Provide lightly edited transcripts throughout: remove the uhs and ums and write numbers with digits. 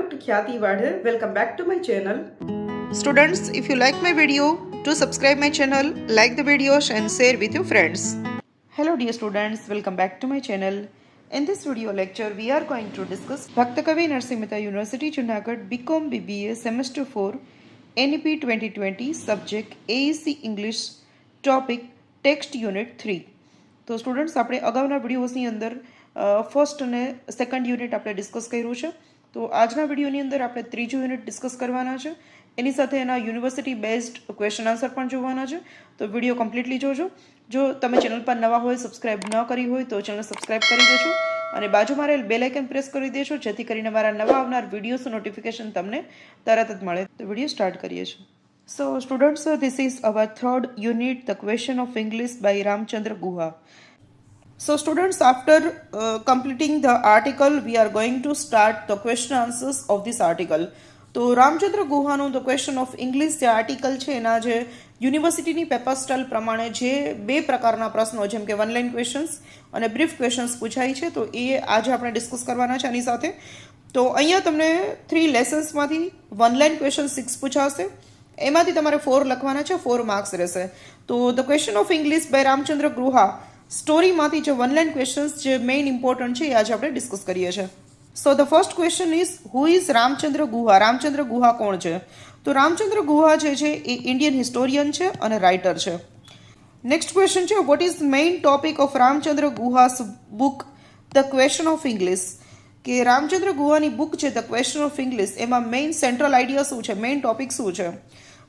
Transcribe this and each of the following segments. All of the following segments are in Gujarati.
Dr. Khyati Wadhe. Welcome back to my channel. Students, if you like my video, do subscribe my channel, like the videos and share with your friends. Hello dear students, welcome back to my channel. In this video lecture, we are going to discuss Bhaktakavi Narsingh Mehta University Junagadh BCom BBA Semester 4 NEP 2020 Subject AEC English Topic Text Unit 3. તો સ્ટુડન્ટ્સ આપણે અગાઉના વિડીયોઝની અંદર ફર્સ્ટ અને સેકન્ડ યુનિટ આપણે ડિસ્કસ કર્યું છે. તો આજના વિડીયોની અંદર આપણે ત્રીજું યુનિટ ડિસ્કસ કરવાના છે. એની સાથે એના યુનિવર્સિટી બેઝડ ક્વેશ્ચન આન્સર પણ જોવાના છે. તો વિડીયો કમ્પ્લીટલી જોજો. જો તમે ચેનલ પર નવા હોય, સબસ્ક્રાઇબ ન કરી હોય તો ચેનલ સબસ્ક્રાઇબ કરી દેજો અને બાજુમાં રહેલ બેલ આઇકન પ્રેસ કરી દેજો જેથી કરીને મારા નવા આવનાર વિડીયોઝ નોટિફિકેશન તમને તરત જ મળે. તો વિડીયો સ્ટાર્ટ કરીએ છીએ. So students, this is our third unit, the question of English by Ramchandra Guha. So students, after completing the article, we are going to start the question answers of this article. તો રામચંદ્ર ગુહાનું ધ ક્વેશ્ચન ઓફ ઇંગ્લિશ જે આર્ટિકલ છે એના જે યુનિવર્સિટીની પેપર સ્ટાઇલ પ્રમાણે જે બે પ્રકારના પ્રશ્નો જેમ કે વન લાઇન ક્વેશ્ચન્સ અને બ્રીફ ક્વેશ્ચન્સ પૂછાય છે તો એ આજે આપણે ડિસ્કસ કરવાના છે આની સાથે. તો અહીંયા તમને 3 લેસન્સમાંથી વન લાઇન ક્વેશ્ચન 6 પૂછાશે. એમાંથી તમારે 4 લખવાના છે, 4 માર્ક્સ રહેશે. તો the question of English by Ramachandra Guha સ્ટોરીમાંથી જે વન લાઇન ક્વેશ્ચન્સ જે મેઇન ઇમ્પોર્ટન્ટ છે એ આજે આપણે ડિસ્કસ કરીએ છીએ. So the first question is who is Ramachandra Guha? Ramachandra Guha કોણ છે? તો રામચંદ્ર ગુહા જે છે એ ઇન્ડિયન હિસ્ટોરિયન છે અને રાઇટર છે. નેક્સ્ટ ક્વેશ્ચન છે what is main topic of Ramachandra Guha's book the question of English? કે રામચંદ્ર ગુહાની બુક છે ધ ક્વેશ્ચન ઓફ ઇંગ્લિશ એમાં મેઇન સેન્ટ્રલ આઈડિયા શું છે, મેઇન ટોપિક શું છે?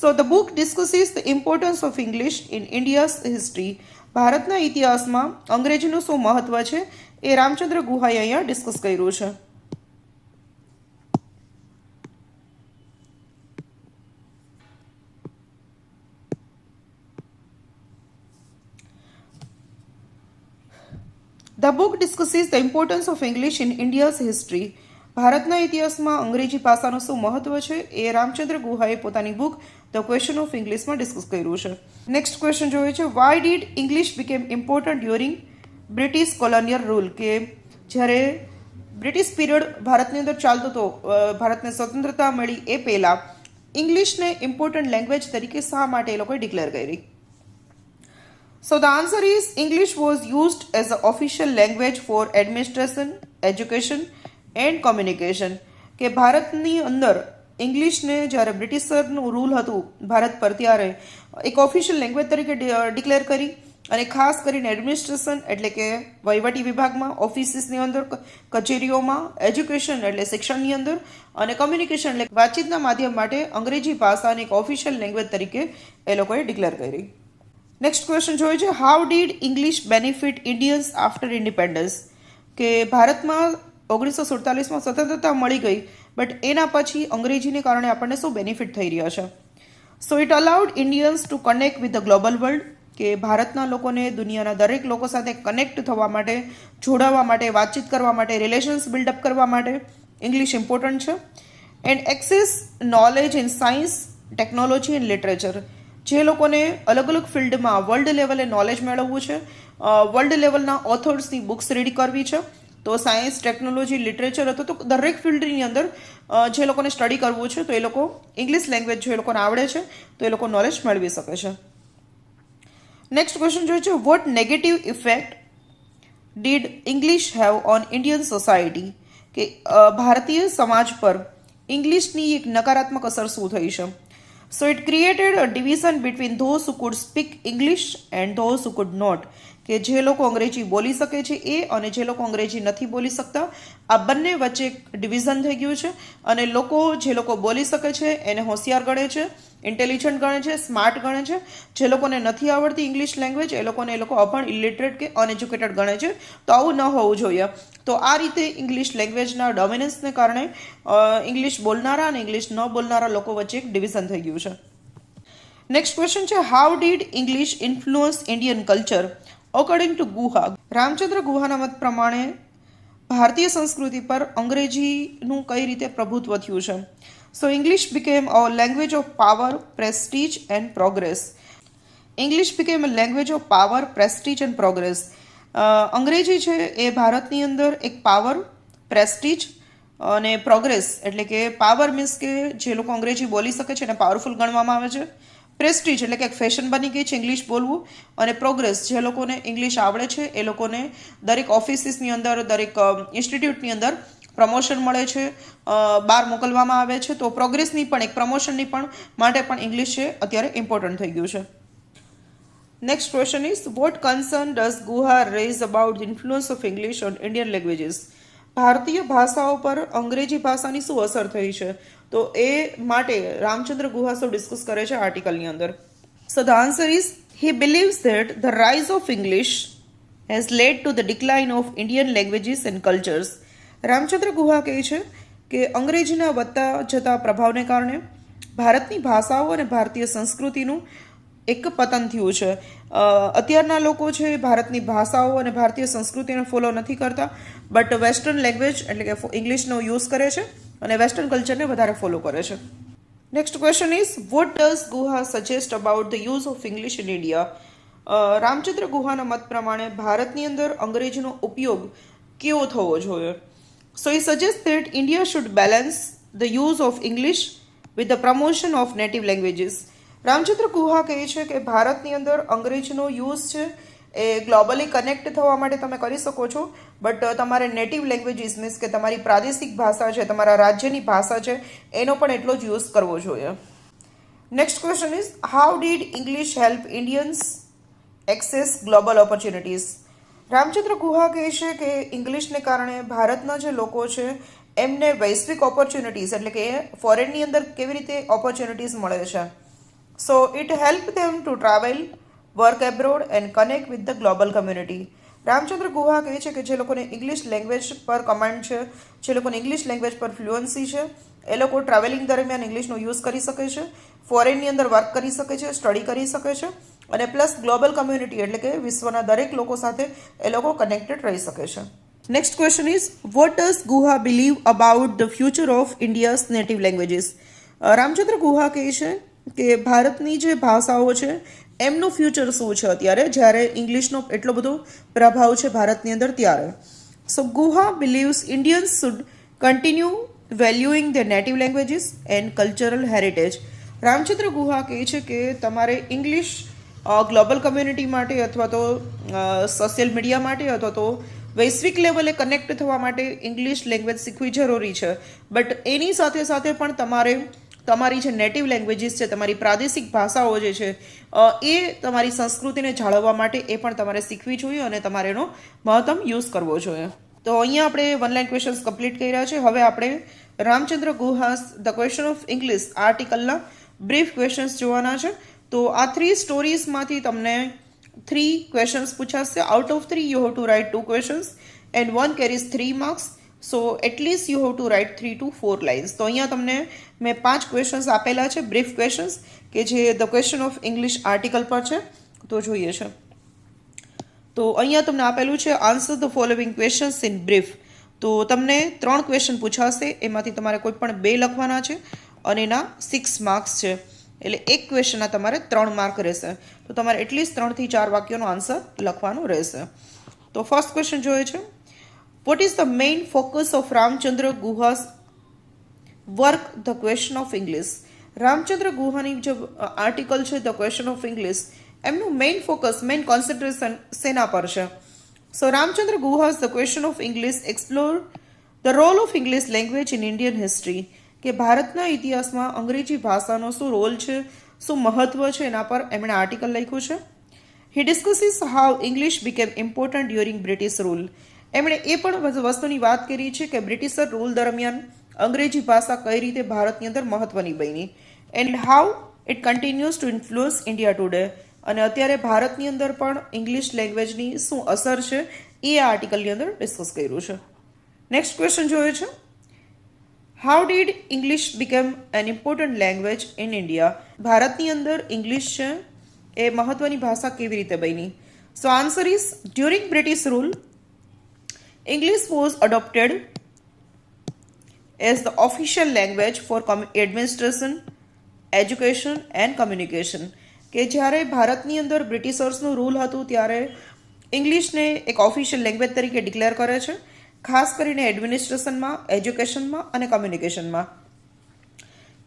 So the book discusses the importance of English in India's history. ભારતના ઇતિહાસમાં અંગ્રેજીનું શું મહત્વ છે એ રામચંદ્ર ગુહાએ અહીંયા ડિસ્કસ કર્યું છે. The book discusses the importance of English in India's history. ભારતના ઇતિહાસમાં અંગ્રેજી ભાષાનું શું મહત્વ છે એ રામચંદ્ર ગુહાએ પોતાની બુક ધ ક્વેશ્ચન ઓફ ઇંગ્લિશમાં ડિસ્કસ કર્યું છે. નેક્સ્ટ ક્વેશ્ચન જોઈએ છે why did English became important during British colonial rule? કે જ્યારે બ્રિટિશ પીરિયડ ભારતની અંદર ચાલતો હતો, ભારતને સ્વતંત્રતા મળી એ પહેલાં ઇંગ્લિશને ઇમ્પોર્ટન્ટ લેંગ્વેજ તરીકે શા માટે એ લોકોએ ડિક્લેર કરી? So the answer is English was used as the official language for administration, education and communication. કે ભારતની અંદર ઇંગ્લિશને જ્યારે બ્રિટિશરનું રૂલ હતું ભારત પર ત્યારે એક ઓફિશિયલ લેંગ્વેજ તરીકે ડિક્લેર કરી અને ખાસ કરીને એડમિનિસ્ટ્રેશન એટલે કે વહીવટી વિભાગમાં, ઓફિસીસની અંદર, કચેરીઓમાં, એજ્યુકેશન એટલે શિક્ષણની અંદર અને કમ્યુનિકેશન એટલે વાતચીતના માધ્યમ માટે અંગ્રેજી ભાષાને એક ઓફિશિયલ લેંગ્વેજ તરીકે એ લોકોએ ડિક્લેર કરી. નેક્સ્ટ ક્વેશ્ચન જોઈએ છે how did English benefit Indians after independence? કે ભારતમાં 1947માં સ્વતંત્રતા મળી ગઈ બટ એના પછી અંગ્રેજીને કારણે આપણને શું બેનિફિટ થઈ રહ્યા છે? So it allowed Indians two connect with the global world. કે ભારતના લોકોને દુનિયાના દરેક લોકો સાથે કનેક્ટ થવા માટે, જોડાવા માટે, વાતચીત કરવા માટે, રિલેશન્સ બિલ્ડઅપ કરવા માટે ઇંગ્લિશ ઇમ્પોર્ટન્ટ છે. And access knowledge in science, technology and literature. જે લોકોને અલગ અલગ ફિલ્ડમાં વર્લ્ડ લેવલે નોલેજ મેળવવું છે, વર્લ્ડ લેવલના ઓથર્સની બુક્સ રીડ કરવી છે, તો સાયન્સ, ટેકનોલોજી, લિટરેચર અથવા તો દરેક ફિલ્ડની અંદર જે લોકોને સ્ટડી કરવું છે તો એ લોકો ઇંગ્લિશ લેંગ્વેજ જો એ લોકોને આવડે છે તો એ લોકો નોલેજ મેળવી શકે છે. નેક્સ્ટ ક્વેશ્ચન જોઈએ છે what negative effect did English have on Indian society? કે ભારતીય સમાજ પર ઇંગ્લિશની એક નકારાત્મક અસર શું થઈ છે? So it created a division between those who could speak English and those who could not. કે જે લોકો અંગ્રેજી બોલી શકે છે એ અને જે લોકો અંગ્રેજી નથી બોલી શકતા આ બંને વચ્ચે એક ડિવિઝન થઈ ગયું છે અને જે લોકો બોલી શકે છે એને હોશિયાર ગણે છે, ઇન્ટેલિજન્ટ ગણે છે, સ્માર્ટ ગણે છે. જે લોકોને નથી આવડતી ઇંગ્લિશ લેંગ્વેજ એ લોકો અભણ, ઇલિટરેટ કે અનએજ્યુકેટેડ ગણે છે. તો આવું ન હોવું જોઈએ. તો આ રીતે ઇંગ્લિશ લેંગ્વેજના ડોમિનન્સને કારણે ઇંગ્લિશ બોલનારા અને ઇંગ્લિશ ન બોલનારા લોકો વચ્ચે એક ડિવિઝન થઈ ગયું છે. નેક્સ્ટ ક્વેશ્ચન છે how did English influence Indian culture according to Guha? Ramachandra ગુહાના મત પ્રમાણે ભારતીય સંસ્કૃતિ પર અંગ્રેજીનું કઈ રીતે પ્રભુત્વ થયું છે? So English became a language of power, prestige and progress. English became a language of power, prestige and progress. અંગ્રેજી છે એ ભારતની અંદર એક પાવર, પ્રેસ્ટીજ અને પ્રોગ્રેસ એટલે કે પાવર મીન્સ કે જે લોકો અંગ્રેજી બોલી શકે છે એને પાવરફુલ ગણવામાં આવે છે. પ્રેસ્ટીજ એટલે કે એક ફેશન બની ગઈ છે ઇંગ્લિશ બોલવું. અને પ્રોગ્રેસ જે લોકોને ઇંગ્લિશ આવડે છે એ લોકોને દરેક ઓફિસીસની અંદર, દરેક ઇન્સ્ટિટ્યૂટની અંદર પ્રમોશન મળે છે, બહાર મોકલવામાં આવે છે. તો પ્રોગ્રેસની પણ એક પ્રમોશનની પણ માટે પણ ઇંગ્લિશ છે અત્યારે ઇમ્પોર્ટન્ટ થઈ ગયું છે. Next question is what concern does Guha raise about the influence of English on Indian languages? ભારતીય ભાષાઓ પર અંગ્રેજી ભાષાની શું અસર થઈ છે? તો એ માટે રામચંદ્ર ગુહા શું ડિસ્કસ કરે છે આર્ટિકલની અંદર. So the answer is he believes that the rise of English has led to the decline of Indian languages and cultures. Ramachandra Guha કહે છે કે અંગ્રેજીના વધતા જતા પ્રભાવને કારણે ભારતની ભાષાઓ અને ભારતીય સંસ્કૃતિનું એક પતન થયું છે. અત્યારના લોકો છે ભારતની ભાષાઓ અને ભારતીય સંસ્કૃતિને ફોલો નથી કરતા, બટ વેસ્ટર્ન લેંગ્વેજ એટલે કે ઇંગ્લિશનો યુઝ કરે છે અને વેસ્ટર્ન કલ્ચરને વધારે ફોલો કરે છે. Next question is what does Guha suggest about the use of English in India? Ramachandra ગુહાના મત પ્રમાણે ભારતની અંદર અંગ્રેજીનો ઉપયોગ કેવો થવો જોઈએ? સો he suggests that India should balance the use of English with the promotion of native languages. Ramchandra Guha કહે છે કે ભારતની અંદર અંગ્રેજીનો યુઝ છે એ ગ્લોબલી કનેક્ટ થવા માટે તમે કરી શકો છો, બટ તમારે નેટિવ લેંગ્વેજીસ મીન્સ કે તમારી પ્રાદેશિક ભાષા છે, તમારા રાજ્યની ભાષા છે, એનો પણ એટલો જ યુઝ કરવો જોઈએ. Next question is how did English help Indians access global opportunities? Ramachandra Guha કહે છે કે ઇંગ્લિશને કારણે ભારતના જે લોકો છે એમને વૈશ્વિક ઓપોર્ચ્યુનિટીઝ એટલે કે ફોરેનની અંદર કેવી રીતે ઓપોર્ચ્યુનિટીઝ મળે છે. So it help them to travel, work abroad and connect with the global community. Ramachandra Guha કહે છે કે જે લોકોને ઇંગ્લિશ લેંગ્વેજ પર કમાન્ડ છે, જે લોકોને ઇંગ્લિશ લેંગ્વેજ પર ફ્લુઅન્સી છે, એ લોકો ટ્રાવેલિંગ દરમિયાન ઇંગ્લિશનો યુઝ કરી શકે છે, ફોરેનની અંદર વર્ક કરી શકે છે, સ્ટડી કરી શકે છે અને પ્લસ ગ્લોબલ કમ્યુનિટી એટલે કે વિશ્વના દરેક લોકો સાથે એ લોકો કનેક્ટેડ રહી શકે છે. Next question is what does Guha believe about the future of India's native languages? Ramachandra Guha કહે છે કે ભારતની જે ભાષાઓ છે એમનું ફ્યુચર શું છે અત્યારે જ્યારે ઇંગ્લિશનો એટલો બધો પ્રભાવ છે ભારતની અંદર ત્યારે. So Guha believes Indians should continue valuing the native languages and cultural heritage. Ramachandra Guha કહે છે કે તમારે ઇંગ્લિશ ગ્લોબલ કમ્યુનિટી માટે અથવા તો સોશિયલ મીડિયા માટે અથવા તો વૈશ્વિક લેવલે કનેક્ટ થવા માટે ઇંગ્લિશ લેંગ્વેજ શીખવી જરૂરી છે, બટ એની સાથે સાથે પણ તમારે તમારી જે નેટિવ લેંગ્વેજીસ છે, તમારી પ્રાદેશિક ભાષાઓ જે છે એ તમારી સંસ્કૃતિને જાળવવા માટે એ પણ તમારે શીખવી જોઈએ અને તમારે એનો મહત્તમ યુઝ કરવો જોઈએ. તો અહીંયા આપણે વન લાઇન ક્વેશ્ચન્સ કમ્પ્લીટ કર્યા છે. હવે આપણે Ramachandra Guha's the question of English આર્ટિકલના બ્રીફ ક્વેશ્ચન્સ જોવાના છે. તો આ 3 સ્ટોરીઝમાંથી તમને 3 ક્વેશ્ચન્સ પૂછાશે. Out of 3 you have to write 2 questions and 1 carries 3 marks. So at least you have to write 3 to 4 lines. તો અહીંયા તમને મેં 5 ક્વેશ્ચન્સ આપેલા છે, બ્રીફ ક્વેશ્ચન્સ, કે જે the question of English article પર છે. તો જોઈએ છે. તો અહીંયા તમને આપેલું છે answer the following questions in brief. તો તમને 3 ક્વેશ્ચન પૂછાશે, એમાંથી તમારે કોઈ પણ 2 લખવાના છે અને એના 6 માર્ક્સ છે. એટલે એક ક્વેશ્ચનના તમારે 3 માર્ક રહેશે. તો તમારે એટલીસ્ટ 3 થી 4 વાક્યોનો આન્સર લખવાનો રહેશે. તો ફર્સ્ટ ક્વેશ્ચન જોઈએ છે what is the main focus of Ramachandra Guha's work the question of English? Ramachandra ગુહાની જે આર્ટિકલ છે ધ ક્વેશ્ચન ઓફ ઇંગ્લિશ એમનું મેઇન ફોકસ, મેઇન કોન્સન્ટ્રેશન શેના પર છે? So Ramachandra Guha's the question of English explore the role of English language in Indian history. કે ભારતના ઇતિહાસમાં અંગ્રેજી ભાષાનો શું રોલ છે, શું મહત્વ છે, એના પર એમણે આર્ટિકલ લખ્યું છે. He discusses how English became important during British rule. એમણે એ પણ વસ્તુની વાત કરી છે કે બ્રિટિશર રૂલ દરમિયાન અંગ્રેજી ભાષા કઈ રીતે ભારતની અંદર મહત્વની બની and how it continues to influence India today. અને અત્યારે ભારતની અંદર પણ ઇંગ્લિશ લેંગ્વેજની શું અસર છે એ આ આર્ટિકલની અંદર ડિસ્કસ કર્યું છે. નેક્સ્ટ ક્વેશ્ચન જોઈએ છે how did English become N important language in India? ભારતની અંદર ઇંગ્લિશ છે એ મહત્વની ભાષા કેવી રીતે બની? So answer is during British rule English was adopted as the official language for administration, education and communication. કે જ્યારે ભારતની અંદર બ્રિટિશર્સનું રૂલ હતું ત્યારે ઇંગ્લિશને એક ઓફિશિયલ લેંગ્વેજ તરીકે ડિક્લેર કરે છે ખાસ કરીને એડમિનિસ્ટ્રેશનમાં, એજ્યુકેશનમાં અને કમ્યુનિકેશનમાં.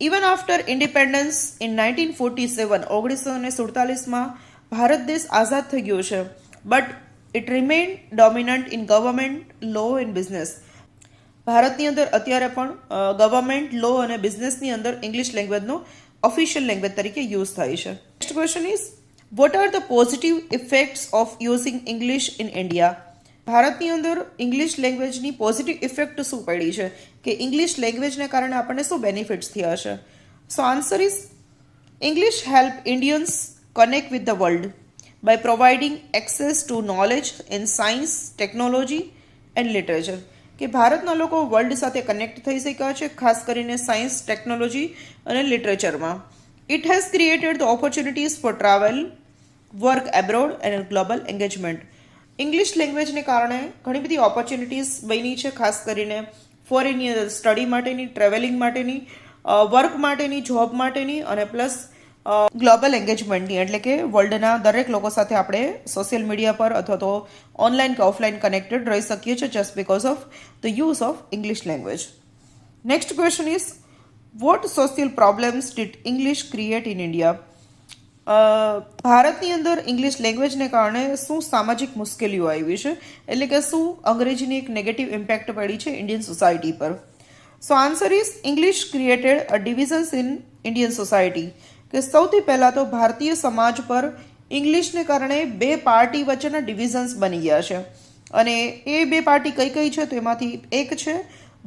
ઇવન આફ્ટર ઇન્ડિપેન્ડન્સ ઇન 1947, 1947માં ભારત દેશ આઝાદ થઈ ગયો છે, but it remain dominant in government, law and business. ભારતની અંદર અત્યારે પણ ગવર્મેન્ટ, લો અને બિઝનેસની અંદર ઇંગ્લિશ લેંગ્વેજનો ઓફિશિયલ લેંગ્વેજ તરીકે યુઝ થાય છે. Next question is what are the positive effects of using English in India? ભારતની અંદર ઇંગ્લિશ લેંગ્વેજની પોઝિટિવ ઇફેક્ટ શું પડી છે, કે ઇંગ્લિશ લેંગ્વેજને કારણે આપણને શું બેનિફિટ્સ થયા છે? So answer is English help Indians connect with the world by providing access to knowledge in science, technology and literature. કે ભારતના લોકો વર્લ્ડ સાથે કનેક્ટ થઈ શક્યા છે, ખાસ કરીને સાયન્સ, ટેકનોલોજી અને લિટરેચરમાં. It has created the opportunities for travel, work abroad and global engagement. English લેંગ્વેજને કારણે ઘણી બધી ઓપોર્ચ્યુનિટીઝ બની છે, ખાસ કરીને ફોરેનની અંદર સ્ટડી માટેની, ટ્રાવેલિંગ માટેની, વર્ક માટેની, જોબ માટેની અને પ્લસ ગ્લોબલ એન્ગેજમેન્ટની, એટલે કે વર્લ્ડના દરેક લોકો સાથે આપણે સોશિયલ મીડિયા પર અથવા તો ઓનલાઈન કે ઓફલાઈન કનેક્ટેડ રહી શકીએ છીએ just because of the use of English language. Next question is vote social problems did English create in India? ભારતની અંદર ઇંગ્લિશ લેંગ્વેજને કારણે શું સામાજિક મુશ્કેલીઓ આવી છે, એટલે કે શું અંગ્રેજીની એક નેગેટિવ ઇમ્પેક્ટ પડી છે ઇન્ડિયન સોસાયટી પર? So answer is English created a divisions in Indian society. કે સૌથી પહેલાં તો ભારતીય સમાજ પર ઇંગ્લિશને કારણે બે પાર્ટી વચ્ચેના ડિવિઝન્સ બની ગયા છે, અને એ બે પાર્ટી કઈ કઈ છે તો એમાંથી એક છે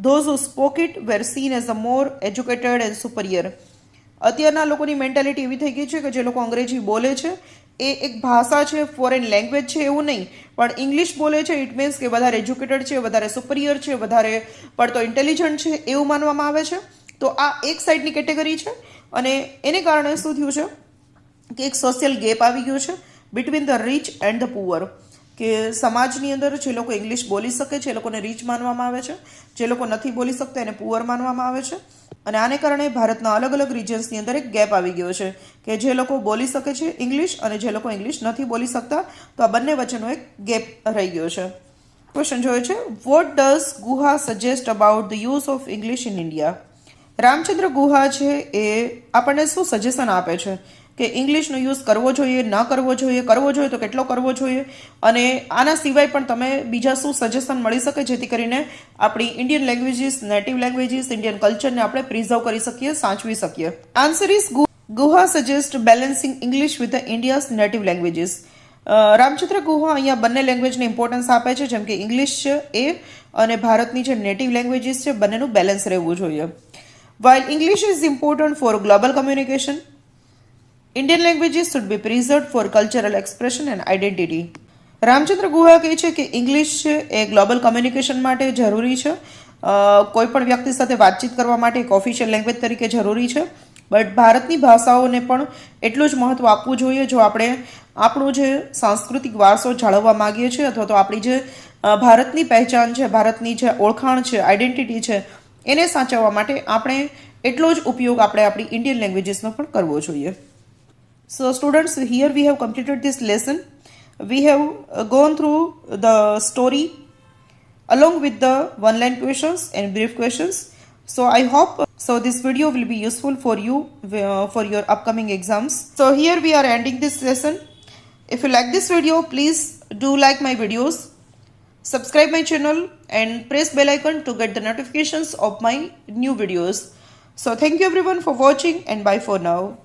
those who spoke it were seen as a more educated and superior. અત્યારના લોકોની મેન્ટાલિટી એવી થઈ ગઈ છે કે જે લોકો અંગ્રેજી બોલે છે એ એક ભાષા છે, ફોરેન લેંગ્વેજ છે એવું નહીં, પણ ઇંગ્લિશ બોલે છે ઇટ મીન્સ કે વધારે એજ્યુકેટેડ છે, વધારે સુપરિયર છે, વધારે પડતો ઇન્ટેલિજન્ટ છે એવું માનવામાં આવે છે. તો આ એક સાઈડની કેટેગરી છે, અને એને કારણે શું થયું છે કે એક સોશિયલ ગેપ આવી ગયો છે between the rich and the poor. કે સમાજની અંદર જે લોકો ઇંગ્લિશ બોલી શકે છે એ લોકોને રીચ માનવામાં આવે છે, જે લોકો નથી બોલી શકતા એને પુઅર માનવામાં આવે છે. અને આને કારણે ભારતના અલગ અલગ રિજન્સની અંદર એક ગેપ આવી ગયો છે કે જે લોકો બોલી શકે છે ઇંગ્લિશ અને જે લોકો ઇંગ્લિશ નથી બોલી શકતા, તો આ બંને વચ્ચેનો એક ગેપ રહી ગયો છે. ક્વેશ્ચન જોયો છે what does Guha suggest about the use of English in India? Ramachandra Guha છે એ આપણને શું સજેશન આપે છે કે ઇંગ્લિશનો યુઝ કરવો જોઈએ, ન કરવો જોઈએ, કરવો જોઈએ તો કેટલો કરવો જોઈએ, અને આના સિવાય પણ તમે બીજા શું સજેશન મળી શકે જેથી કરીને આપણી Indian languages, native languages, Indian કલ્ચરને આપણે પ્રિઝર્વ કરી શકીએ, સાચવી શકીએ? Answer is Guha suggest balancing English with the India's native languages. Ramachandra Guha અહીંયા બંને લેંગ્વેજને ઇમ્પોર્ટન્સ આપે છે, જેમ કે ઇંગ્લિશ છે એ અને ભારતની જે નેટિવ લેંગ્વેજીસ છે બંનેનું બેલેન્સ રહેવું જોઈએ. While English is important for global communication, Indian languages should be preserved for cultural expression and identity. Ramchandra Guha કહે છે કે ઇંગ્લિશ છે એ ગ્લોબલ કમ્યુનિકેશન માટે જરૂરી છે, કોઈ પણ વ્યક્તિ સાથે વાતચીત કરવા માટે એક ઓફિશિયલ લેંગ્વેજ તરીકે જરૂરી છે, બટ ભારતની ભાષાઓને પણ એટલું જ મહત્ત્વ આપવું જોઈએ જો આપણે આપણું જે સાંસ્કૃતિક વારસો જાળવવા માગીએ છીએ, અથવા તો આપણી જે ભારતની પહેચાન છે, ભારતની જે ઓળખાણ છે, આઈડેન્ટિટી છે એને સાચવવા માટે આપણે એટલો જ ઉપયોગ આપણે આપણી ઇન્ડિયન લેંગ્વેજીસનો પણ કરવો જોઈએ. So students, here we have completed this lesson. We have gone through the story along with the one-line questions and brief questions. So I hope this video will be useful for you for your upcoming exams. So here we are ending this lesson. If you like this video, please do like my videos, subscribe my channel and press bell icon to get the notifications of my new videos. So thank you everyone for watching and bye for now.